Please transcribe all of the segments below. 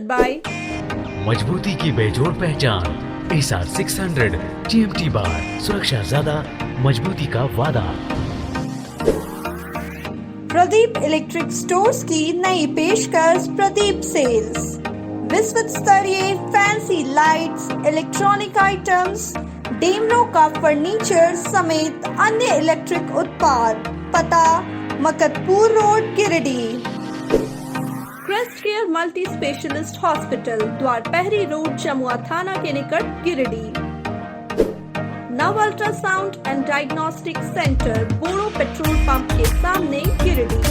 Sponsored by मजबूती की बेजोड़ पहचान ASR 600 GMT बार, सुरक्षा ज्यादा, मजबूती का वादा। प्रदीप इलेक्ट्रिक स्टोर्स की नई पेशकश प्रदीप सेल्स। विश्व स्तरीय फैंसी लाइट्स, इलेक्ट्रॉनिक आइटम्स, डेमनो का फर्नीचर समेत अन्य इलेक्ट्रिक उत्पाद। पता Makatpur road, Giridih. Crest care multi specialist hospital, Dwarpahari road, Jamua थाना के निकट, गिरिडीह। नव ultrasound and diagnostic centre, Boro petrol pump के सामने, गिरिडीह।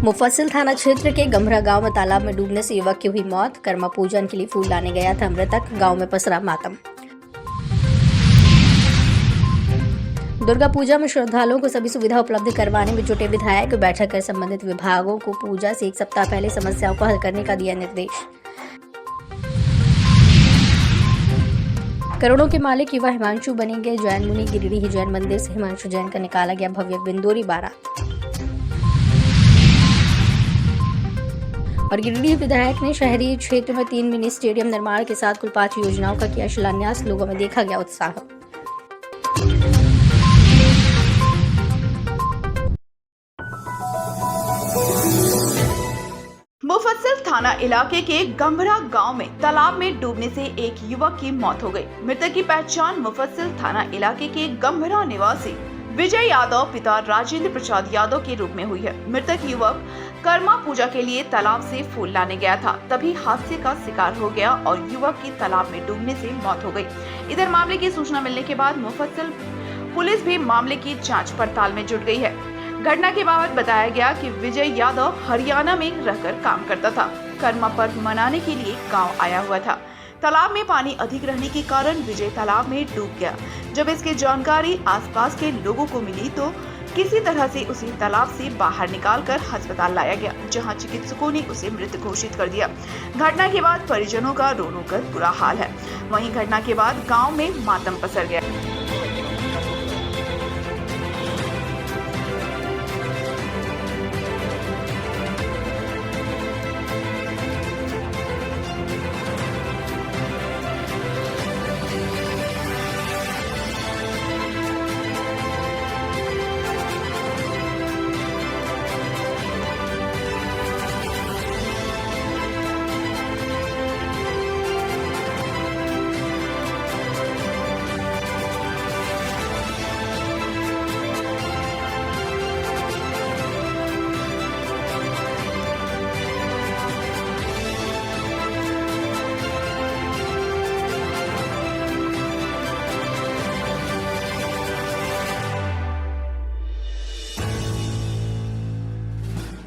मुफस्सिल थाना क्षेत्र के गम्हरा गांव में तालाब में डूबने से युवक की हुई मौत। कर्मा पूजन के लिए फूल लाने गया था मृतक। गांव में पसरा मातम। दुर्गा पूजा में श्रद्धालुओं को सभी सुविधा उपलब्ध करवाने में जुटे विधायक। बैठक कर संबंधित विभागों को पूजा से एक सप्ताह पहले समस्याओं को हल करने का दिया निर्देश। करोड़ों के मालिक युवा हिमांशु बनेंगे जैन मुनि। गिरिडीह जैन मंदिर से हिमांशु जैन का निकाला गया भव्य बिंदोरी बारात। और गिरिडीह विधायक ने शहरी क्षेत्र में 3 मिनी स्टेडियम निर्माण के साथ कुल 5 योजनाओं का किया शिलान्यास। लोगों में देखा गया उत्साह। मुफस्सिल थाना इलाके के गम्हरा गांव में तालाब में डूबने से एक युवक की मौत हो गई। मृतक की पहचान मुफस्सिल थाना इलाके के गम्हरा निवासी विजय यादव पिता राजेंद्र प्रसाद यादव के रूप में हुई है। मृतक युवक कर्मा पूजा के लिए तालाब से फूल लाने गया था, तभी हादसे का शिकार हो गया और युवक की तालाब में डूबने से मौत हो गई। इधर मामले की सूचना मिलने के बाद मुफस्सिल पुलिस भी मामले की जांच पड़ताल में जुट गई है। घटना के बाबत बताया गया कि विजय यादव हरियाणा में रहकर काम करता था। कर्मा पर्व मनाने के लिए गांव आया हुआ था। तालाब में पानी अधिक रहने के कारण विजय तालाब में डूब गया। जब इसकी जानकारी आसपास के लोगों को मिली तो किसी तरह से उसे तालाब से बाहर निकालकर अस्पताल लाया गया, जहां चिकित्सकों ने उसे मृत घोषित कर दिया। घटना के बाद परिजनों का रो रो कर बुरा हाल है। वहीं घटना के बाद गाँव में मातम पसर गया।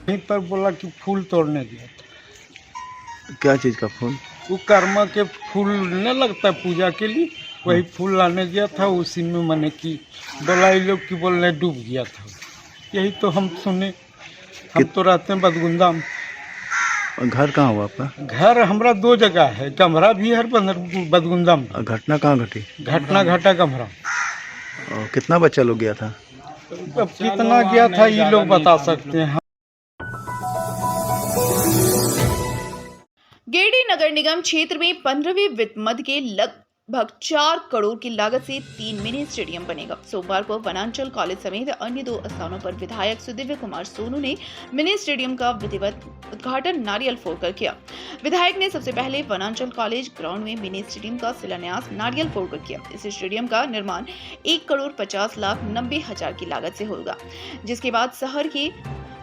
वहीं पर बोला कि फूल तोड़ने गया था। क्या चीज़ का फूल? वो कर्मा के फूल न लगता पूजा के लिए, वही फूल लाने गया था। उसी में मैंने कि बोला ये लोग की बोलने डूब गया था। यही तो हम सुने। हम तो रहते हैं बदगुंदा में। घर कहाँ हुआ आपका? घर हमारा 2 जगह है, गम्हरा भी है, बदगुंदा में। घटना कहाँ घटी? घटना घटा गम्हरा। और कितना बच्चा लोग गया था? अब कितना गया था ये लोग बता सकते हैं। गिरिडीह नगर निगम क्षेत्र में 15वीं वित्त मद के लगभग 4 करोड़ की लागत से 3 मिनी स्टेडियम बनेगा। सोमवार को वनांचल कॉलेज समेत अन्य 2 स्थानों पर विधायक सुदिव्य कुमार सोनू ने मिनी स्टेडियम का विधिवत उद्घाटन नारियल फोड़कर किया। विधायक ने सबसे पहले वनांचल कॉलेज ग्राउंड में मिनी स्टेडियम का शिलान्यास नारियल फोड़कर किया। इस स्टेडियम का निर्माण 1,50,90,000 की लागत से होगा, जिसके बाद शहर के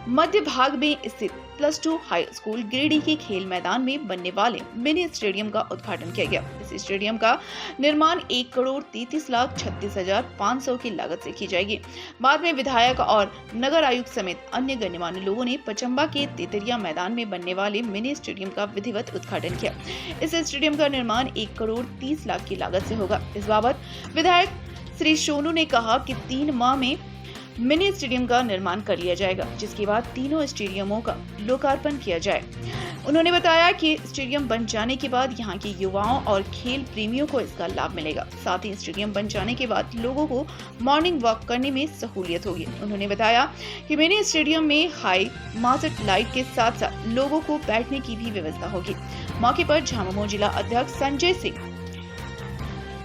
मध्य भाग में स्थित +2 हाई स्कूल गिरिडीह के खेल मैदान में बनने वाले मिनी स्टेडियम का उद्घाटन किया गया। इस स्टेडियम का निर्माण 1,33,36,500 की लागत से की जाएगी। बाद में विधायक और नगर आयुक्त समेत अन्य गणमान्य लोगों ने पचम्बा के तेतरिया मैदान में बनने वाले मिनी स्टेडियम का विधिवत उद्घाटन किया। इस स्टेडियम का निर्माण 1,30,00,000 की लागत से होगा। इस बाबत विधायक श्री सोनू ने कहा कि 3 माह में मिनी स्टेडियम का निर्माण कर लिया जाएगा, जिसके बाद तीनों स्टेडियमों का लोकार्पण किया जाए। उन्होंने बताया कि स्टेडियम बन जाने के बाद यहाँ के युवाओं और खेल प्रेमियों को इसका लाभ मिलेगा। साथ ही स्टेडियम बन जाने के बाद लोगों को मॉर्निंग वॉक करने में सहूलियत होगी। उन्होंने बताया कि मिनी स्टेडियम में हाई मास्ट लाइट के साथ साथ लोगों को बैठने की भी व्यवस्था होगी। मौके पर झामुमो जिला अध्यक्ष संजय सिंह,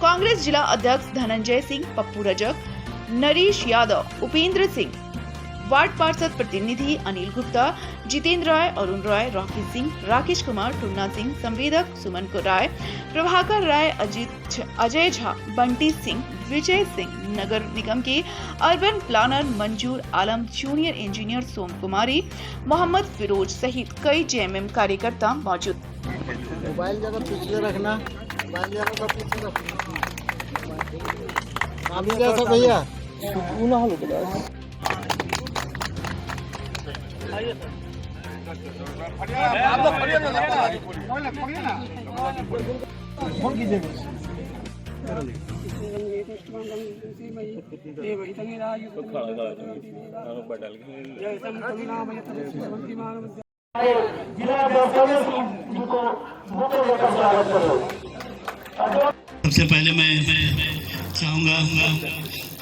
कांग्रेस जिला अध्यक्ष धनंजय सिंह, पप्पू रजक, नरेश यादव, उपेंद्र सिंह, वार्ड पार्षद प्रतिनिधि अनिल गुप्ता, जितेंद्र राय, अरुण राय, रॉकी सिंह, राकेश कुमार, टुन्ना सिंह, संवेदक सुमन को राय, प्रभाकर राय, अजय झा, बंटी सिंह, विजय सिंह, नगर निगम के अर्बन प्लानर मंजूर आलम, जूनियर इंजीनियर सोम कुमारी, मोहम्मद फिरोज सहित कई जेएमएम कार्यकर्ता मौजूद। मोबाइल जगह पीछे रखना, मोबाइल जगह पीछे रखना। आप कैसा भैया सबसे पहले मैं चाहूँगा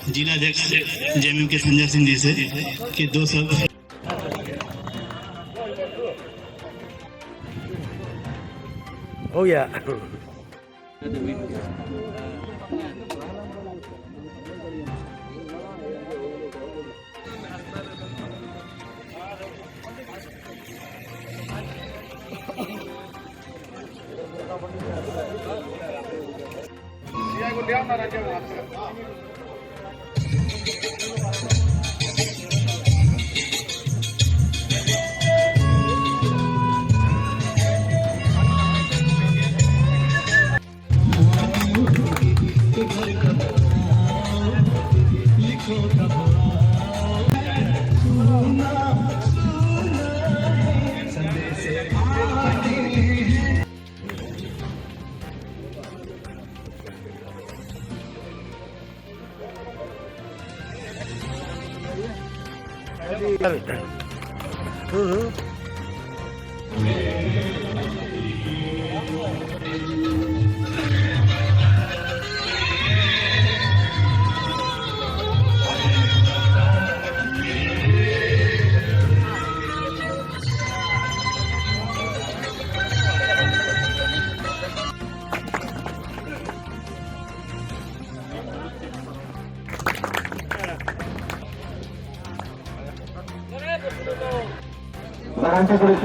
जिला अध्यक्ष जेएमएम के संजय सिंह जी से कि 2 शब्द हो गया।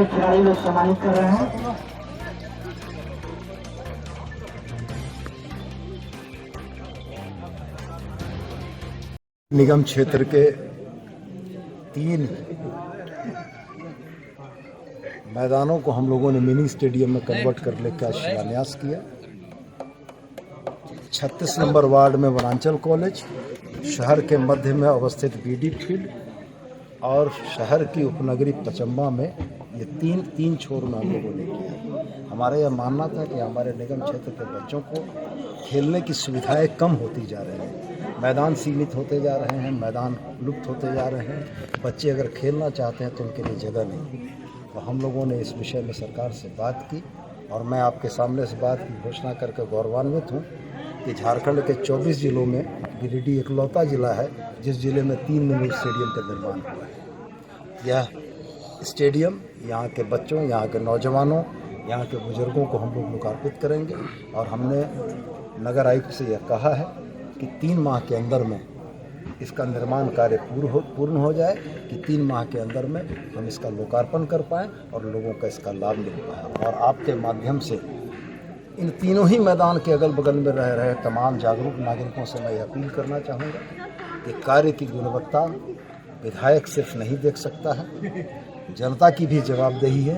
खिलाड़ी लोग सम्मानित कर रहे हैं। निगम क्षेत्र के 3 मैदानों को हम लोगों ने मिनी स्टेडियम में कन्वर्ट करने का शिलान्यास किया। 36 नंबर वार्ड में वनांचल कॉलेज, शहर के मध्य में अवस्थित बीडी फील्ड और शहर की उपनगरी पचम्बा में ये तीन छोर में हम लोगों ने किया। हमारा यह मानना था कि हमारे निगम क्षेत्र के बच्चों को खेलने की सुविधाएं कम होती जा रही हैं, मैदान सीमित होते जा रहे हैं, मैदान लुप्त होते जा रहे हैं। बच्चे अगर खेलना चाहते हैं तो उनके लिए जगह नहीं। तो हम लोगों ने इस विषय में सरकार से बात की और मैं आपके सामने इस बात की घोषणा करके गौरवान्वित हूँ कि झारखंड के 24 जिलों में गिरिडीह इकलौता जिला है जिस जिले में 3 मिनी स्टेडियम का निर्माण हुआ है। यह स्टेडियम यहाँ के बच्चों, यहाँ के नौजवानों, यहाँ के बुजुर्गों को हम लोग लोकार्पित करेंगे और हमने नगर आयुक्त से यह कहा है कि 3 माह के अंदर में इसका निर्माण कार्य पूर्ण हो जाए कि 3 माह के अंदर में हम इसका लोकार्पण कर पाएँ और लोगों का इसका लाभ मिल पाए। और आपके माध्यम से इन तीनों ही मैदान के अगल बगल में रह रहे तमाम जागरूक नागरिकों से मैं अपील करना चाहूँगा कि कार्य की गुणवत्ता विधायक सिर्फ नहीं देख सकता है, जनता की भी जवाबदेही है,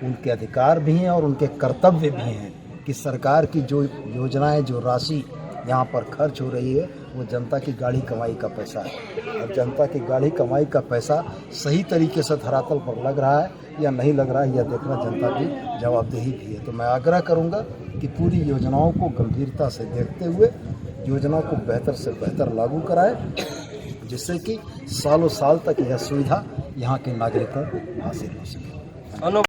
उनके अधिकार भी हैं और उनके कर्तव्य भी हैं कि सरकार की जो योजनाएं, जो राशि यहाँ पर खर्च हो रही है वो जनता की गाढ़ी कमाई का पैसा है और जनता की गाढ़ी कमाई का पैसा सही तरीके से धरातल पर लग रहा है या नहीं लग रहा है यह देखना जनता की जवाबदेही भी है। तो मैं आग्रह करूँगा कि पूरी योजनाओं को गंभीरता से देखते हुए योजना को बेहतर से बेहतर लागू कराएं। जिससे कि सालों साल तक यह सुविधा यहाँ के नागरिकों को हासिल हो सके।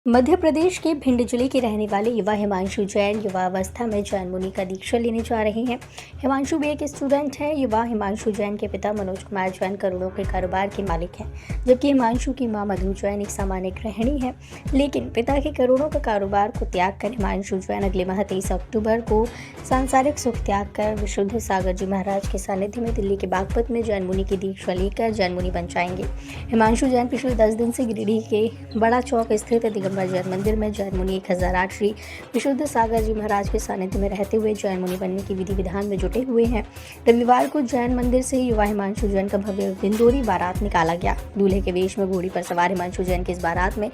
मध्य प्रदेश के भिंड जिले के रहने वाले युवा हिमांशु जैन युवावस्था में जैन मुनि का दीक्षा लेने जा रहे हैं। हिमांशु भी एक स्टूडेंट है। युवा हिमांशु जैन के पिता मनोज कुमार जैन करोड़ों के कारोबार के मालिक हैं, जबकि हिमांशु की मां मधु जैन एक सामान्य गृहिणी है। लेकिन पिता के करोड़ों का कारोबार को त्याग कर हिमांशु जैन अगले माह 23 अक्टूबर को सांसारिक सुख त्याग कर विशुद्ध सागर जी महाराज के सानिध्य में दिल्ली के बागपत में जैन मुनि की दीक्षा लेकर जैन मुनि बन जाएंगे। हिमांशु जैन पिछले 10 दिन से गिरिडीह के बड़ा चौक स्थित दिगंबर जैन मंदिर में जैन मुनि 1008 श्री विशुद्ध सागर जी महाराज के सानिध्य में रहते हुए जैन मुनि बनने की विधि विधान में जुटे हुए हैं। रविवार को जैन मंदिर से युवा हिमांशु जैन का भव्य दिंडोरी बारात निकाला गया। दूल्हे के वेश में घोड़ी पर सवार हिमांशु जैन की इस बारात में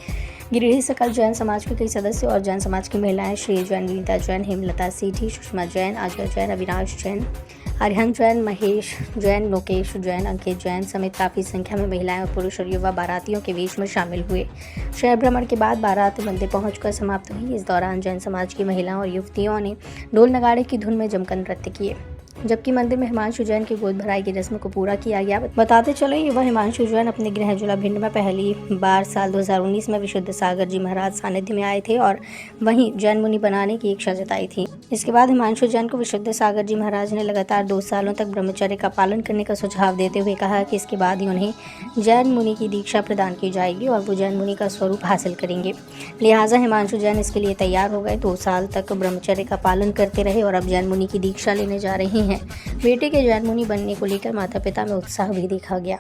गिरिडीह सकल जैन समाज के कई सदस्य और जैन समाज की महिलाएं श्री जैन, नीता जैन, हेमलता सेठी, सुषमा जैन, अजय जैन, अविनाश जैन, अरिहंत जैन, महेश जैन, लोकेश जैन, अंकित जैन समेत काफी संख्या में महिलाएं और पुरुष और युवा बारातियों के वेश में शामिल हुए। शहर भ्रमण के बाद बारात मंदिर पहुंचकर समाप्त हुई। इस दौरान जैन समाज की महिलाओं और युवतियों ने ढोल नगाड़े की धुन में जमकर नृत्य किए, जबकि मंदिर में हिमांशु जैन की गोद भराई की रस्म को पूरा किया गया। बताते चले युवा हिमांशु जैन अपने गृह जिला भिंड में पहली बार साल 2019 में विशुद्ध सागर जी महाराज सानिध्य में आए थे और वहीं जैन मुनि बनाने की इच्छा जताई थी। इसके बाद हिमांशु जैन को विशुद्ध सागर जी महाराज ने लगातार 2 सालों तक ब्रह्मचर्य का पालन करने का सुझाव देते हुए कहा कि इसके बाद ही उन्हें जैन मुनि की दीक्षा प्रदान की जाएगी और वो जैन मुनि का स्वरूप हासिल करेंगे। लिहाजा हिमांशु जैन इसके लिए तैयार हो गए। 2 साल तक ब्रह्मचर्य का पालन करते रहे और अब जैन मुनि की दीक्षा लेने जा रहे हैं। बेटे के जैन मुनि बनने को लेकर माता पिता में उत्साह भी देखा गया।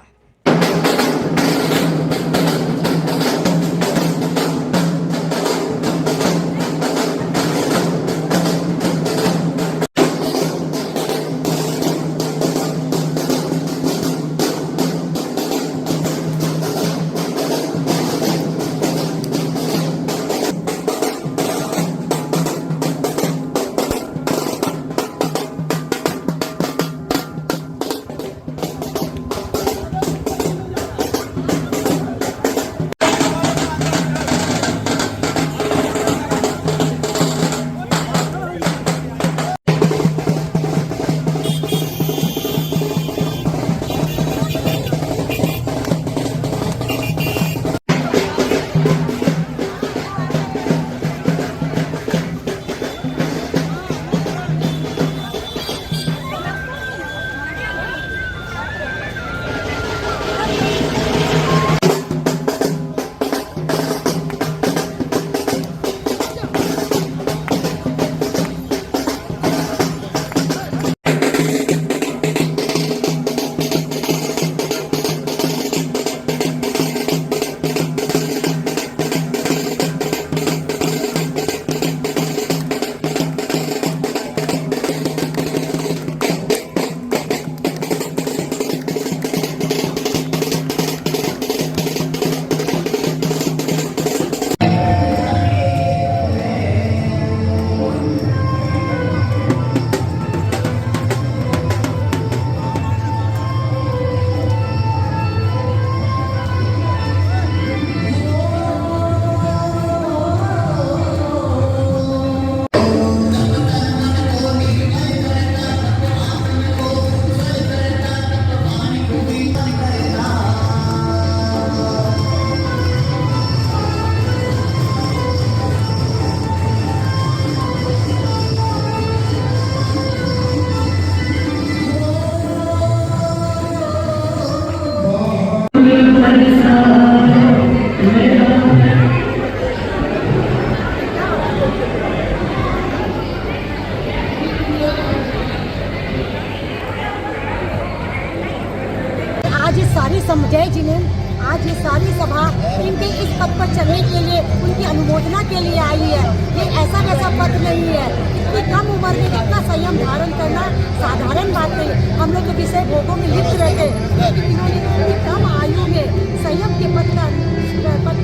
जय जिनेन्द्र आज ये सारी सभा इनके इस पद पर चलने के लिए उनकी अनुमोदना के लिए आई है। ये ऐसा वैसा पद नहीं है। इतनी कम उम्र में इतना संयम धारण करना साधारण बात नहीं। हम लोग तो विषय भोगों में लिप्त रहते, लेकिन इन्होंने इतनी कम आयु में संयम के पद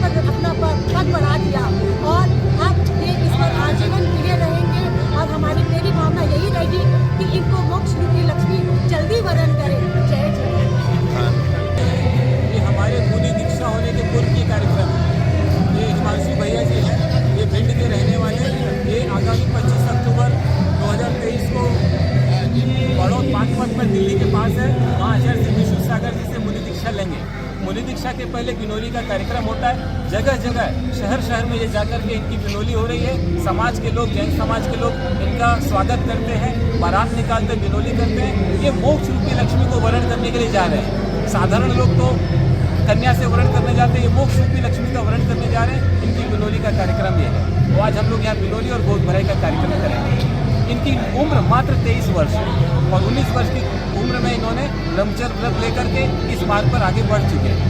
पर अपना पद बढ़ा दिया और अब ये इस पर आजीवन प्रिय रहेंगे। और हमारी मेरी भावना यही रहेगी कि इनको मोक्ष रूपी लक्ष्मी जल्दी वरण करे। जय जिनेन्द्र। हमारे मुनि दीक्षा होने के पूर्व की कार्यक्रम ये हिमांशु भैया जी हैं, ये भिंड के रहने वाले। ये आगामी 25 अक्टूबर 2023 को मूली दीक्षा के पहले बिनोली का कार्यक्रम होता है। जगह जगह शहर शहर में ये जाकर के इनकी बिनोली हो रही है। समाज के लोग, जैन समाज के लोग इनका स्वागत करते हैं, बारात निकालते बिनोली करते हैं। ये मोक्ष रूपी लक्ष्मी को वरण करने के लिए जा रहे हैं। साधारण लोग तो कन्या से वरण करने जाते हैं, ये मोक्ष रूपी लक्ष्मी का वरण करने जा रहे हैं। इनकी बिनोली का कार्यक्रम ये है। तो आज हम लोग यहाँ बिनोली और गोद भराई का कार्यक्रम करेंगे। इनकी उम्र मात्र 23 वर्ष और 19 वर्ष की उम्र में इन्होंने ब्रह्मचर्य व्रत लेकर के इस मार्ग पर आगे बढ़ चुके हैं।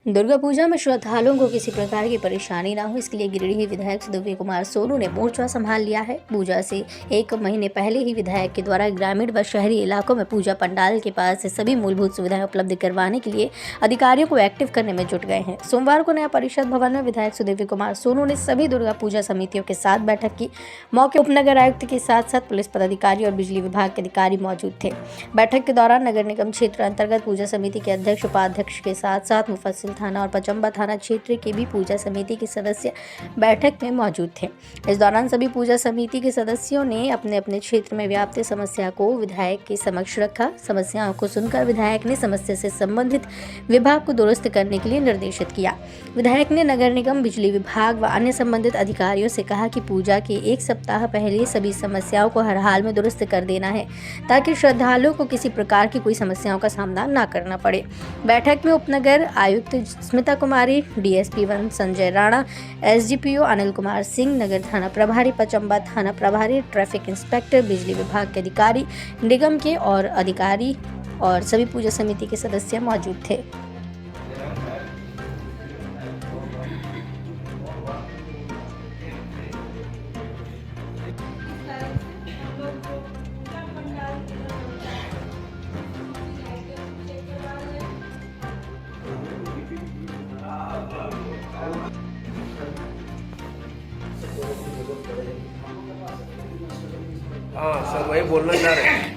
दुर्गा पूजा में श्रद्धालुओं को किसी प्रकार की परेशानी ना हो, इसके लिए गिरिडीह विधायक सुदीव्य कुमार सोनू ने मोर्चा संभाल लिया है। पूजा से 1 महीने पहले ही विधायक के द्वारा ग्रामीण व शहरी इलाकों में पूजा पंडाल के पास से सभी मूलभूत सुविधाएं उपलब्ध करवाने के लिए अधिकारियों को एक्टिव करने में जुट गए हैं। सोमवार को नया परिषद भवन में विधायक सुदीव्य कुमार सोनू ने सभी दुर्गा पूजा समितियों के साथ बैठक की। मौके उपनगर आयुक्त के साथ साथ पुलिस पदाधिकारी और बिजली विभाग के अधिकारी मौजूद थे। बैठक के दौरान नगर निगम क्षेत्र अंतर्गत पूजा समिति के अध्यक्ष, उपाध्यक्ष के साथ साथ मुफस्सिल थाना और पचंबा थाना क्षेत्र के भी पूजा समिति के सदस्य बैठक में मौजूद थे। इस दौरान सभी पूजा समिति के सदस्यों ने अपने अपने क्षेत्र में व्याप्त समस्या को विधायक के समक्ष रखा। समस्याओं को सुनकर विधायक ने समस्या से संबंधित विभाग को दुरुस्त करने के लिए निर्देशित किया। विधायक ने नगर निगम, बिजली विभाग व अन्य संबंधित अधिकारियों से कहा कि पूजा के 1 सप्ताह पहले सभी समस्याओं को हर हाल में दुरुस्त कर देना है, ताकि श्रद्धालुओं को किसी प्रकार की कोई समस्याओं का सामना न करना पड़े। बैठक में उपनगर आयुक्त स्मिता कुमारी, डीएसपी 1 संजय राणा, एसडीपीओ अनिल कुमार सिंह, नगर थाना प्रभारी, पचंबा थाना प्रभारी, ट्रैफिक इंस्पेक्टर, बिजली विभाग के अधिकारी, निगम के और अधिकारी और सभी पूजा समिति के सदस्य मौजूद थे। हाँ सर, वही बोलना चाह रहे हैं।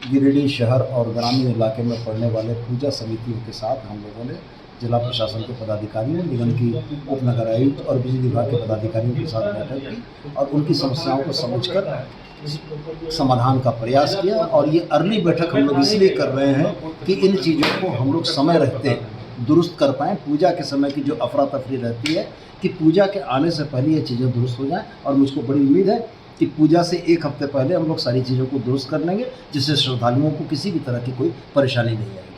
गिरिडीह शहर और ग्रामीण इलाके में पड़ने वाले पूजा समितियों के साथ हम लोगों ने जिला प्रशासन के पदाधिकारियों, निगम की उपनगर आयुक्त और बिजली विभाग के पदाधिकारियों के साथ बैठक की और उनकी समस्याओं को समझकर समाधान का प्रयास किया। और ये अर्ली बैठक हम लोग इसलिए कर रहे हैं कि इन चीज़ों को हम लोग समय रहते दुरुस्त कर पाएँ। पूजा के समय की जो अफरा तफरी रहती है कि पूजा के आने से पहले ये चीज़ें दुरुस्त हो जाएँ, और मुझको बड़ी उम्मीद है कि पूजा से 1 हफ्ते पहले हम लोग सारी चीज़ों को दुरुस्त कर लेंगे, जिससे श्रद्धालुओं को किसी भी तरह की कोई परेशानी नहीं आएगी।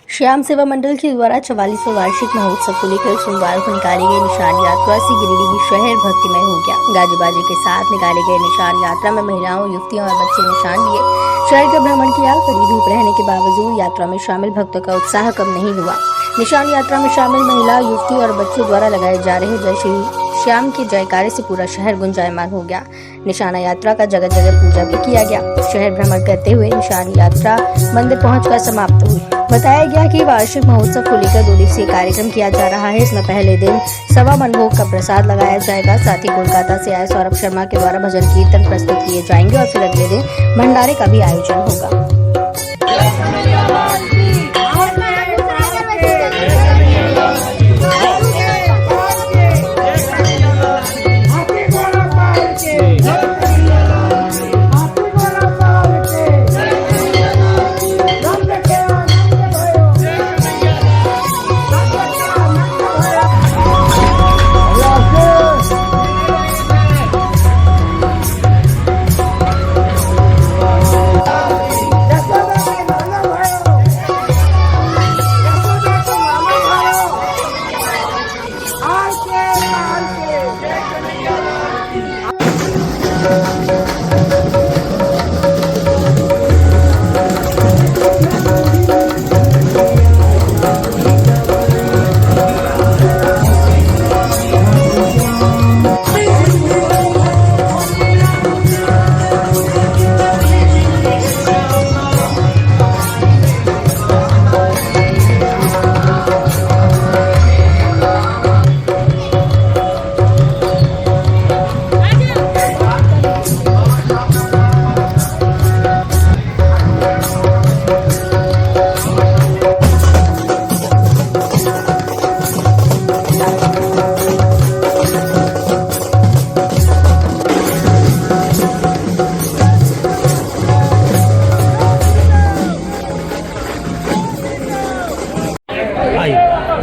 श्याम सेवा मंडल के द्वारा 44वां वार्षिक महोत्सव को लेकर सोमवार को निकाली गई निशान यात्रा से गिरिडीह शहर भक्तिमय हो गया। गाजे बाजे के साथ निकाली गई निशान यात्रा में महिलाओं, युवतियों और बच्चे निशान लिए शहर का भ्रमण किया। कड़ी धूप रहने के बावजूद यात्रा में शामिल भक्तों का उत्साह कम नहीं हुआ। निशान यात्रा में शामिल महिला, युवती और बच्चे द्वारा लगाए जा रहे जय श्री श्याम के जयकारे से पूरा शहर गुंजायमान हो गया। निशान यात्रा का जगह जगह पूजा भी किया गया। शहर भ्रमण करते हुए निशान यात्रा मंदिर पहुंचकर समाप्त हुई। बताया गया कि वार्षिक महोत्सव को लेकर 2 दिवसीय कार्यक्रम किया जा रहा है। इसमें पहले दिन 1.25 मन भोग का प्रसाद लगाया जाएगा। साथ ही कोलकाता से आए सौरभ शर्मा के द्वारा भजन कीर्तन प्रस्तुत किए जाएंगे और फिर अगले दिन भंडारे का भी आयोजन होगा।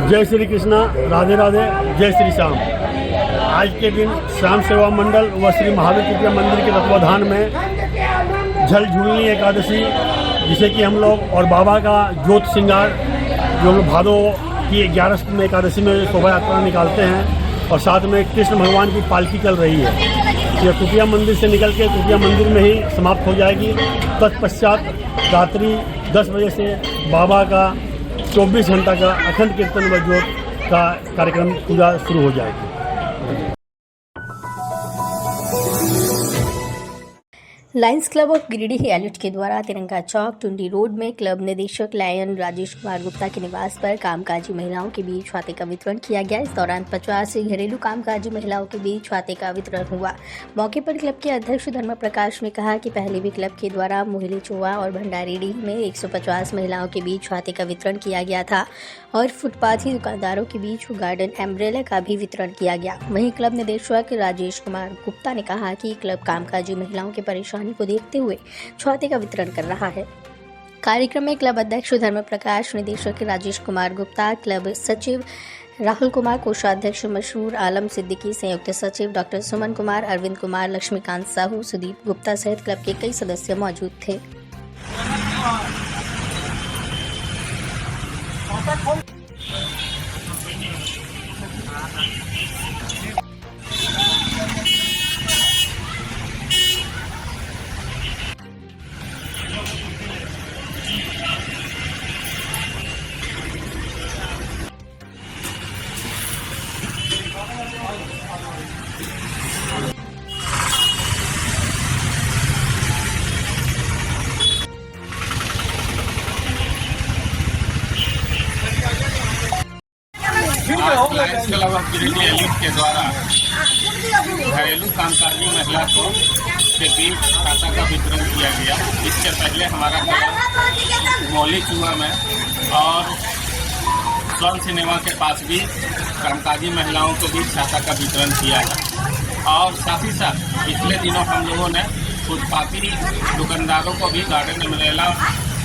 जय श्री कृष्णा, राधे राधे, जय श्री श्याम। आज के दिन श्याम सेवा मंडल व श्री महावीर तृतीया मंदिर के तत्वाधान में झल झूलनी एकादशी, जिसे कि हम लोग और बाबा का ज्योत श्रृंगार जो लोग भादो की 11 में एकादशी में शोभा यात्रा निकालते हैं और साथ में कृष्ण भगवान की पालकी चल रही है। यह कुटिया मंदिर से निकल के कुटिया मंदिर में ही समाप्त हो जाएगी। तत्पश्चात रात्रि 10 बजे से बाबा का 24 घंटा का अखंड कीर्तन व ज्योत का कार्यक्रम पूजा शुरू हो जाएगी। Lions club of Giridih elite के द्वारा तिरंगा चौक टुंडी रोड में क्लब निदेशक लायन राजेश कुमार गुप्ता के निवास पर कामकाजी महिलाओं के बीच छाते का वितरण किया गया। इस दौरान 50 घरेलू कामकाजी महिलाओं के बीच छाते का वितरण हुआ। मौके पर क्लब के अध्यक्ष धर्म प्रकाश ने कहा कि पहले भी क्लब के द्वारा मोहिली चोवा और भंडारीडीह में 150 महिलाओं के बीच छाते का वितरण किया गया था और फुटपाथी दुकानदारों के बीच गार्डन एम्ब्रेला का भी वितरण किया गया। वहीं क्लब निदेशक राजेश कुमार गुप्ता ने कहा कि क्लब कामकाजी महिलाओं की परेशानी को देखते हुए छाते का वितरण कर रहा है। कार्यक्रम में क्लब अध्यक्ष धर्म प्रकाश, निदेशक राजेश कुमार गुप्ता, क्लब सचिव राहुल कुमार, कोषाध्यक्ष मशहूर आलम सिद्दीकी, संयुक्त सचिव डॉक्टर सुमन कुमार, अरविंद कुमार, लक्ष्मीकांत साहू, सुदीप गुप्ता सहित क्लब के कई सदस्य मौजूद थे। Lions club of Giridih elite के द्वारा घरेलू कामकाजी महिला को के बीच छाता का वितरण किया गया। इससे पहले हमारा क्लब मोली चुआ में और स्वर्ण सिनेमा के पास भी कामकाजी महिलाओं के बीच छाता का वितरण किया है और साथ ही साथ पिछले दिनों हम लोगों ने फुटपाथी दुकानदारों को भी गार्डन एम्ब्रेला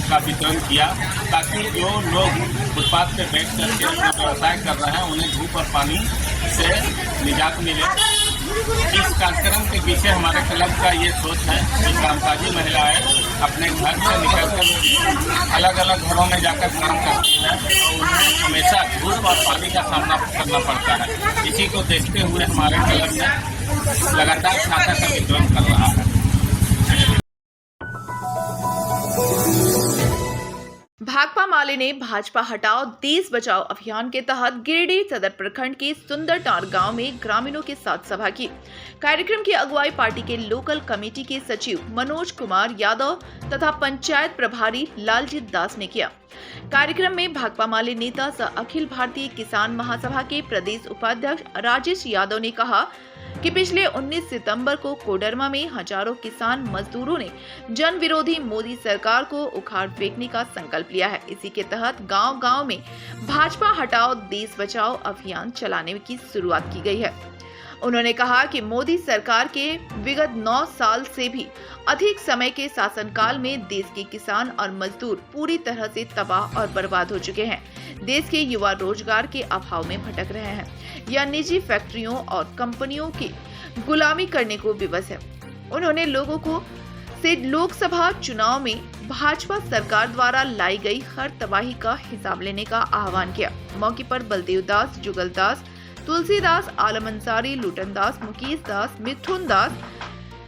का वितरण किया ताकि जो लोग फुटपाथ पे बैठ करके अपना व्यवसाय कर रहे हैं उन्हें धूप और पानी से निजात मिले। इस कार्यक्रम के पीछे हमारे क्लब का ये सोच है कि कामकाजी महिलाएं अपने घर से निकलकर अलग अलग घरों में जाकर काम करती हैं और उन्हें हमेशा धूप और पानी का सामना करना पड़ता है। इसी को देखते हुए हमारे क्लब में लगातार छाता का वितरण कर रहा है। भाकपा माले ने भाजपा हटाओ देश बचाओ अभियान के तहत गिरिडीह सदर प्रखंड के सुंदरटार गांव में ग्रामीणों के साथ सभा की। कार्यक्रम की अगुवाई पार्टी के लोकल कमेटी के सचिव मनोज कुमार यादव तथा पंचायत प्रभारी लालजीत दास ने किया। कार्यक्रम में भाकपा माले नेता सह अखिल भारतीय किसान महासभा के प्रदेश उपाध्यक्ष राजेश यादव ने कहा कि पिछले 19 सितंबर को कोडरमा में हजारों किसान मजदूरों ने जन विरोधी मोदी सरकार को उखाड़ फेंकने का संकल्प लिया है। इसी के तहत गांव-गांव में भाजपा हटाओ देश बचाओ अभियान चलाने की शुरुआत की गई है। उन्होंने कहा कि मोदी सरकार के विगत 9 साल से भी अधिक समय के शासनकाल में देश के किसान और मजदूर पूरी तरह से तबाह और बर्बाद हो चुके हैं। देश के युवा रोजगार के अभाव में भटक रहे हैं या निजी फैक्ट्रियों और कंपनियों की गुलामी करने को विवश है। उन्होंने लोगों को से लोकसभा चुनाव में भाजपा सरकार द्वारा लाई गई हर तबाही का हिसाब लेने का आह्वान किया। मौके पर बलदेव दास, जुगल दास, तुलसीदास, आलम अंसारी, लूटन दास, मुकेश दास, मिथुन दास,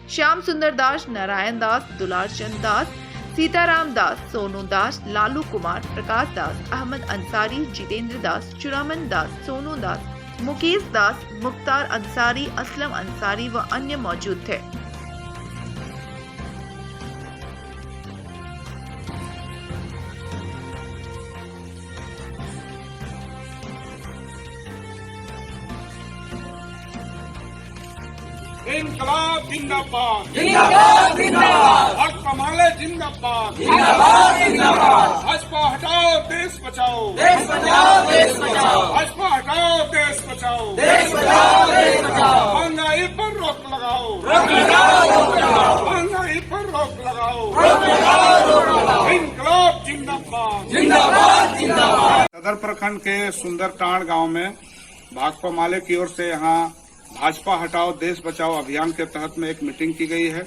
श्याम सुंदर दास, नारायण दास, दुलार चंद दास, सीताराम दास, सोनू दास, लालू कुमार, प्रकाश दास, अहमद अंसारी, जितेंद्र दास, चुरामन दास, सोनू दास, मुकेश दास, मुख्तार अंसारी, असलम अंसारी व अन्य मौजूद थे। इनकलाब जिंदाबाद, जिंदाबाद जिंदाबाद, भाकपा माले जिंदाबाद, जिंदाबाद जिंदाबाद, भाजपा हटाओ देश बचाओ, देश बचाओ देश बचाओ, भाजपा हटाओ देश बचाओ, देश बचाओ देश बचाओ, महंगाई पर रोक लगाओ, रोक लगाओ, रोक लगाओ, महंगाई पर रोक लगाओ, रोक लगाओ, रोक लगाओ, इनकलाब जिंदाबाद, जिंदाबाद जिंदाबाद। सदर प्रखंड के सुंदरटांड गांव में भाकपा माले की ओर से यहाँ भाजपा हटाओ देश बचाओ अभियान के तहत में एक मीटिंग की गई है।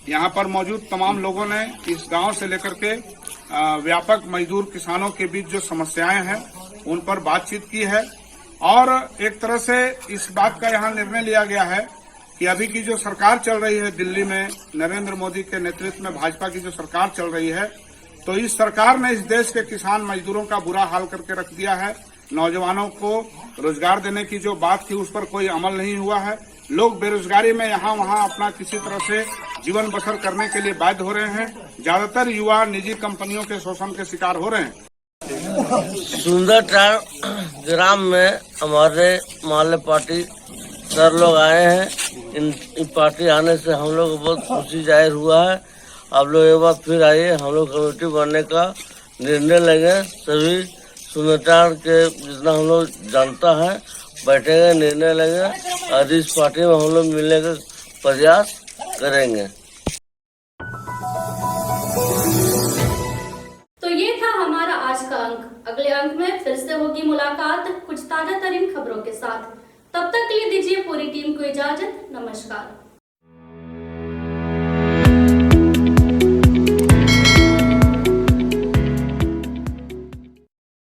यहाँ पर मौजूद तमाम लोगों ने इस गांव से लेकर के व्यापक मजदूर किसानों के बीच जो समस्याएं हैं उन पर बातचीत की है और एक तरह से इस बात का यहाँ निर्णय लिया गया है कि अभी की जो सरकार चल रही है दिल्ली में नरेंद्र मोदी के नेतृत्व में भाजपा की जो सरकार चल रही है, तो इस सरकार ने इस देश के किसान मजदूरों का बुरा हाल करके रख दिया है। नौजवानों को रोजगार देने की जो बात थी उस पर कोई अमल नहीं हुआ है। लोग बेरोजगारी में यहाँ वहाँ अपना किसी तरह से जीवन बसर करने के लिए बाध्य हो रहे हैं। ज्यादातर युवा निजी कंपनियों के शोषण के शिकार हो रहे हैं। सुंदरटांड ग्राम में हमारे माले पार्टी सर लोग आए हैं। इन पार्टी आने से हम लोग को बहुत खुशी जाहिर हुआ है। आप लोग एक बार फिर आइए, हम लोग कमेटी बनने का निर्णय लेंगे। सभी सुंदरटांड के जितना हम लोग जानता है बैठेंगे, निर्णय लेंगे और इस पार्टी में हम लोग मिलने का प्रयास करेंगे। तो ये था हमारा आज का अंक। अगले अंक में फिर से होगी मुलाकात कुछ ताजा तरीन खबरों के साथ। तब तक के लिए दीजिए पूरी टीम को इजाजत। नमस्कार।